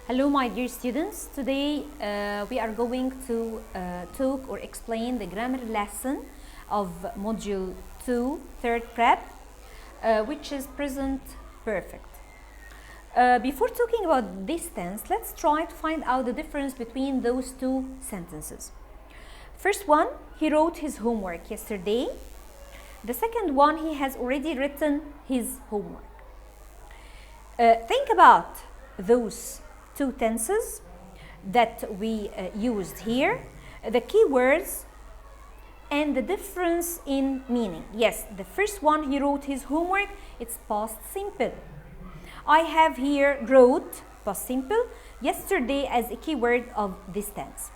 Hello my dear students, today we are going to talk or explain the grammar lesson of module 2 third prep which is present perfect. Before talking about this tense, let's try to find out the difference between those two sentences. First one, he wrote his homework yesterday. The second one, he has already written his homework. Think about those two tenses that we used here, the keywords and the difference in meaning. Yes, the first one, he wrote his homework, it's past simple. I have here wrote, past simple, yesterday as a keyword of this tense.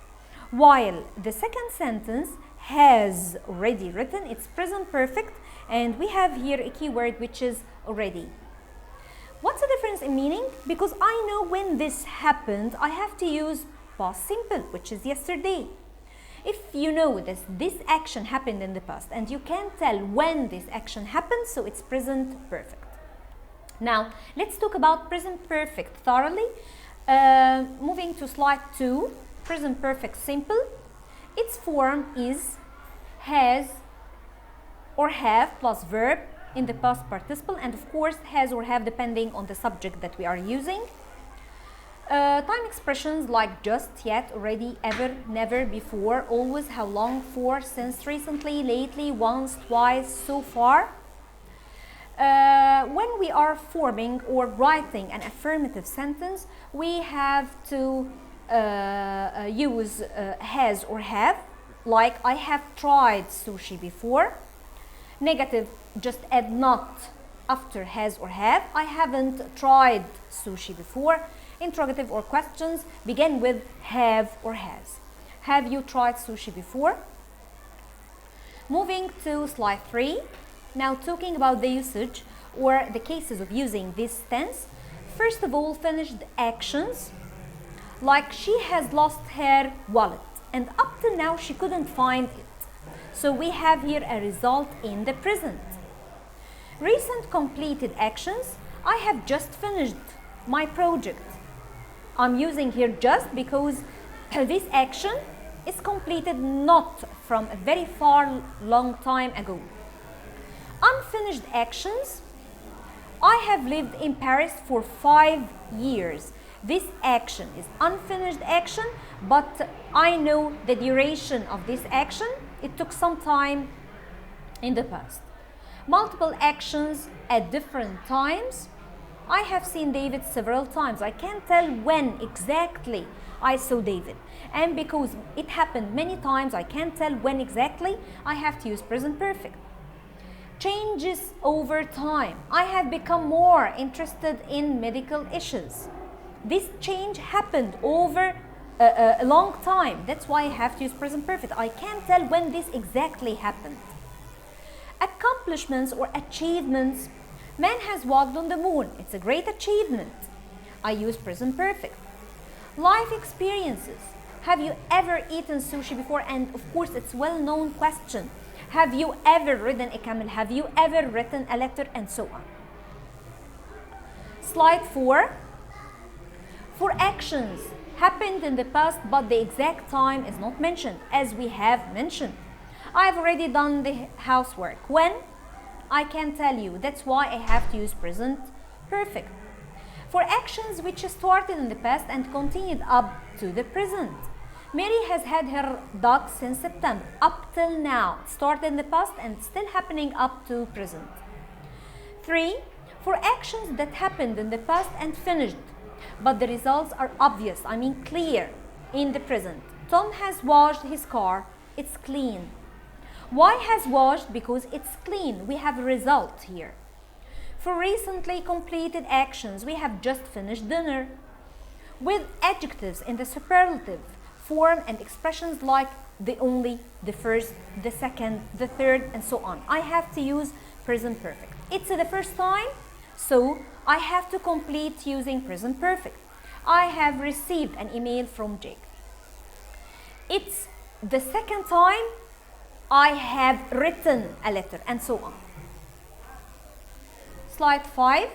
While the second sentence, has already written, it's present perfect, and we have here a keyword which is already. What's the difference in meaning? Because I know when this happened, I have to use past simple, which is yesterday. If you know this action happened in the past and you can't tell when this action happened, so it's present perfect. Now, let's talk about present perfect thoroughly. Moving to slide 2, present perfect simple. Its form is has or have plus verb in the past participle, and of course has or have depending on the subject that we are using. Time expressions like just, yet, already, ever, never, before, always, how long, for, since, recently, lately, once, twice, so far. When we are forming or writing an affirmative sentence, we have to use has or have, like I have tried sushi before. Negative, just add not after has or have. I haven't tried sushi before. Interrogative or questions begin with have or has. Have you tried sushi before? Moving to slide 3. Now talking about the usage or the cases of using this tense. First of all, finished actions, like she has lost her wallet and up to now she couldn't find it. So we have here a result in the present. Recent completed actions, I have just finished my project. I'm using here just because this action is completed not from a very far long time ago. Unfinished actions, I have lived in Paris for 5 years. This action is unfinished action, but I know the duration of this action. It took some time in the past. Multiple actions at different times. I have seen David several times. I can't tell when exactly I saw David. And because it happened many times, I can't tell when exactly, I have to use present perfect. Changes over time. I have become more interested in medical issues. This change happened over a long time. That's why I have to use present perfect. I can't tell when this exactly happened. Accomplishments or achievements. Man has walked on the moon. It's a great achievement. I use present perfect. Life experiences. Have you ever eaten sushi before? And of course, it's a well-known question. Have you ever ridden a camel? Have you ever written a letter? And so on. Slide 4. For actions happened in the past, but the exact time is not mentioned, as we have mentioned. I've already done the housework. When? I can tell you. That's why I have to use present perfect. For actions which started in the past and continued up to the present. Mary has had her dog since September, up till now. It started in the past and still happening up to present. 3. For actions that happened in the past and finished, but the results are obvious, I mean clear, in the present. Tom has washed his car, it's clean. Why has washed? Because it's clean. We have a result here. For recently completed actions, we have just finished dinner. With adjectives in the superlative form and expressions like the only, the first, the second, the third, and so on, I have to use present perfect. It's the first time, so I have to complete using present perfect. I have received an email from Jake. It's the second time, I have written a letter, and so on. Slide 5,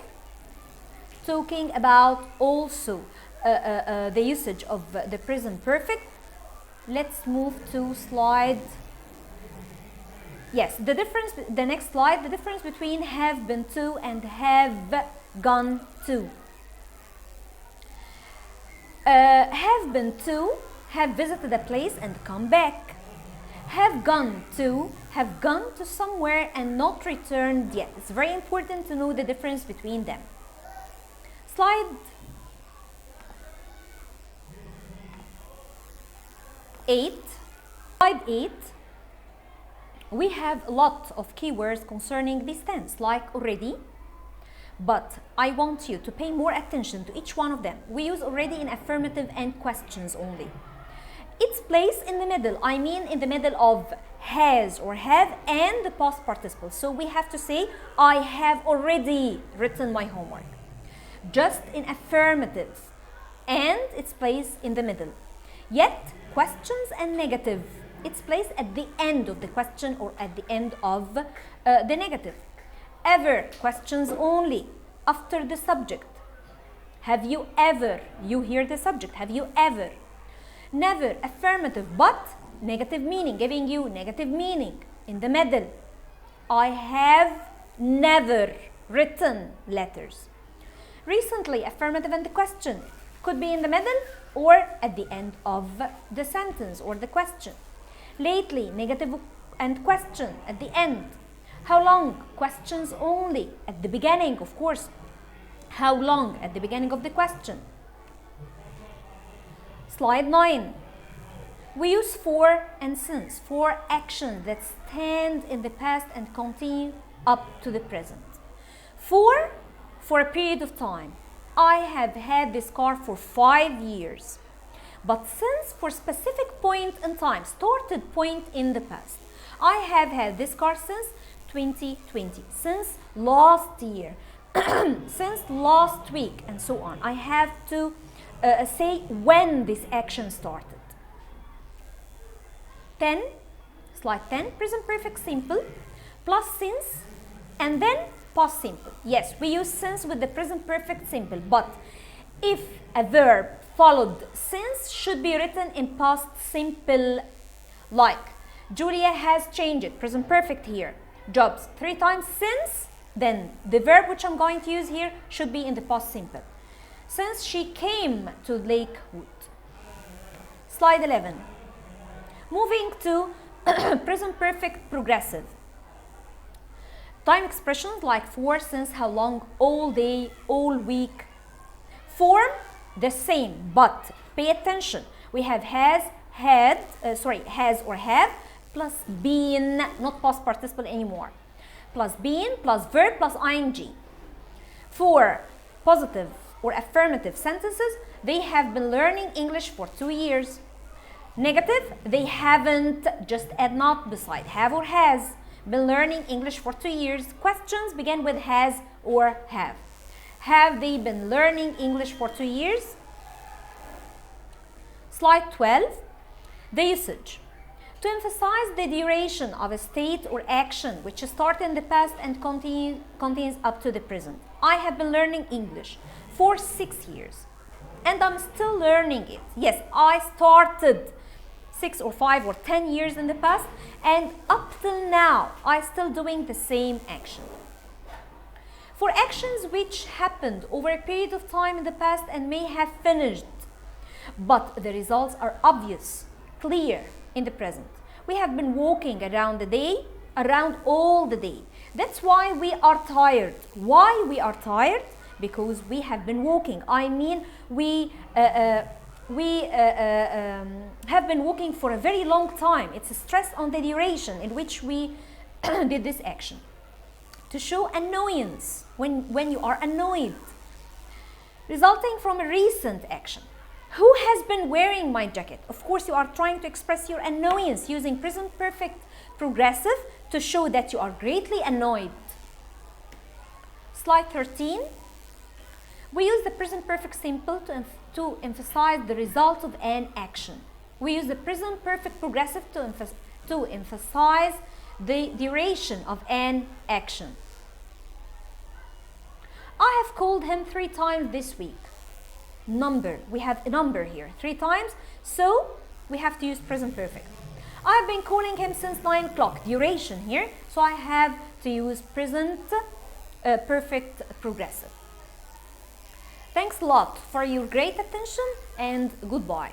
talking about also. the usage of the present perfect. Let's move to slide. Yes, the next slide, the difference between have been to and have gone to. Have been to, have visited a place and come back. Have gone to somewhere and not returned yet. It's very important to know the difference between them. Slide 8. Slide 8. We have a lot of keywords concerning this tense, like already, but I want you to pay more attention to each one of them. We use already in affirmative and questions only. Its place in the middle, I mean in the middle of has or have and the past participle. So we have to say, I have already written my homework. Just in affirmative, and its place in the middle. Yet, questions and negative, its place at the end of the question or at the end of the negative. Ever, questions only, after the subject. Have you ever, you hear the subject, have you ever. Never, affirmative, but negative meaning, giving you negative meaning in the middle. I have never written letters. Recently, affirmative and the question could be in the middle or at the end of the sentence or the question. Lately, negative and question at the end. How long? Questions only. At the beginning, of course. How long? At the beginning of the question. Slide 9. We use for and since for actions that stand in the past and continue up to the present. For a period of time. I have had this car for 5 years. But since, for specific point in time, started point in the past. I have had this car since 2020, since last year, since last week, and so on. I have to say when this action started. 10, slide 10, present perfect simple, plus since, and then past simple. Yes, we use since with the present perfect simple, but if a verb followed since should be written in past simple, like Julia has changed, present perfect here, jobs 3 times since, then the verb which I'm going to use here should be in the past simple. Since she came to Lakewood. Slide 11. Moving to present perfect progressive. Time expressions like for, since, how long, all day, all week. Form, the same, but pay attention. We have has, had, has or have, plus been, not past participle anymore. Plus been, plus verb, plus ing. For positive or affirmative sentences, they have been learning English for 2 years. Negative, they haven't, just add not beside have or has, been learning English for 2 years. Questions begin with has or have. Have they been learning English for 2 years? Slide 12, the usage. To emphasize the duration of a state or action which started in the past and continues up to the present. I have been learning English for 6 years and I'm still learning it. Yes, I started 6 or 5 or 10 years in the past and up till now I still doing the same action. For actions which happened over a period of time in the past and may have finished, but the results are obvious, clear in the present. We have been walking around all the day. That's why we are tired. Why we are tired? Because we have been walking. I mean, we have been walking for a very long time. It's a stress on the duration in which we did this action. To show annoyance, when you are annoyed, resulting from a recent action. Who has been wearing my jacket? Of course, you are trying to express your annoyance using present perfect progressive to show that you are greatly annoyed. Slide 13. We use the present perfect simple to emphasize the result of an action. We use the present perfect progressive to emphasize the duration of an action. I have called him 3 times this week. number. We have a number here 3 times, so we have to use present perfect. I've been calling him since 9 o'clock, duration here, so I have to use present perfect progressive. Thanks a lot for your great attention and goodbye.